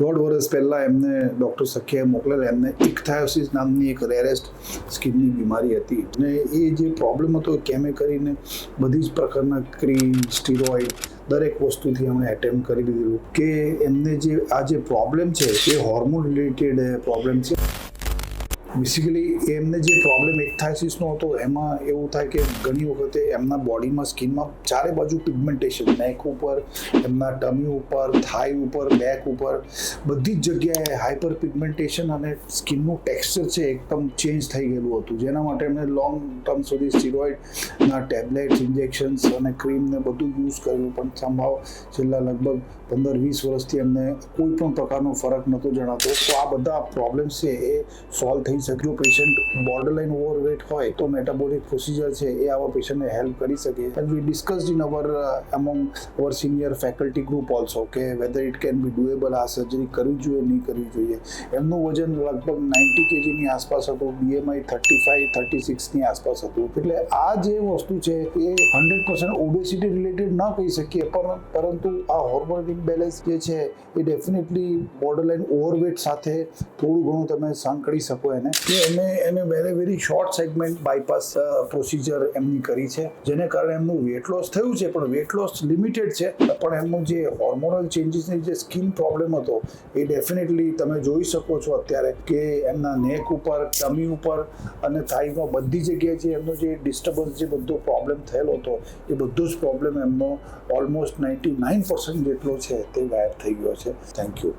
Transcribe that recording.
દોઢ વર્ષ પહેલાં એમને ડૉક્ટર સખિયાએ મોકલેલા. એમને ઇક્થાયોસિસ નામની એક રેરેસ્ટ સ્કિનની બીમારી હતી અને એ જે પ્રોબ્લેમ હતો કેમે કરીને બધી જ પ્રકારના ક્રીમ, સ્ટીરોઇડ દરેક વસ્તુથી એમણે એટેમ્પ કરી દીધેલું કે એમને જે આ જે પ્રોબ્લેમ છે એ હોર્મોન રિલેટેડ પ્રોબ્લેમ છે. બેસિકલી એમને જે પ્રોબ્લેમ ઇક્થાયોસિસનો હતો એમાં એવું થાય કે ઘણી વખતે એમના બોડીમાં સ્કિનમાં ચારે બાજુ પિગમેન્ટેશન, નેક ઉપર, એમના ટમી ઉપર, થાઈ ઉપર, બેક ઉપર બધી જ જગ્યાએ હાઇપર પિગમેન્ટેશન અને સ્કિનનું ટેક્સચર છે એકદમ ચેન્જ થઈ ગયેલું હતું, જેના માટે એમને લોંગ ટર્મ સુધી સ્ટીરોઇડના ટેબ્લેટ્સ, ઇન્જેક્શન્સ અને ક્રીમને બધું યુઝ કર્યું, પણ સંભાવ છેલ્લા લગભગ 15-20 વર્ષથી એમને કોઈ પણ પ્રકારનો ફરક નહોતો જણાતો. તો આ બધા પ્રોબ્લેમ્સ છે એ સોલ્વ થઈ શકે. જો પેશન્ટ બોર્ડરલાઇન ઓવરવેટ હોય તો મેટાબોલિક પ્રોસિજર છે એ આવા પેશન્ટને હેલ્પ કરી શકે. And we discussed in among our senior faculty group also કે whether it can be doable, આ સર્જરી કરવી જોઈએ નહીં કરવી જોઈએ. એમનું વજન લગભગ 90 kgની આસપાસ હતું, BMI 35-36ની આસપાસ હતું. એટલે આ જે વસ્તુ છે એ 100% ઓબેસિટી રિલેટેડ ન કહી શકીએ, પરંતુ આ હોર્મોન ઇમ્બેલેન્સ જે છે એ ડેફિનેટલી બોર્ડરલાઇન ઓવરવેટ સાથે થોડું ઘણું તમે સાંકળી શકો એને very short segment bypass procedure એમની કરી છે, જેને કારણે એમનું વેટ લોસ થયું છે, પણ વેટ લોસ લિમિટેડ છે. પણ એમનું જે હોર્મોનલ ચેન્જીસની જે સ્કિન પ્રોબ્લેમ હતો એ ડેફિનેટલી તમે જોઈ શકો છો અત્યારે કે એમના નેક ઉપર, ટમી ઉપર અને થાઈમાં બધી જગ્યાએ જે એમનો જે ડિસ્ટર્બન્સ, જે બધો પ્રોબ્લેમ થયેલો હતો એ બધો જ પ્રોબ્લેમ એમનો ઓલમોસ્ટ 99% જેટલો છે તે ગાયબ થઈ ગયો છે. Thank you.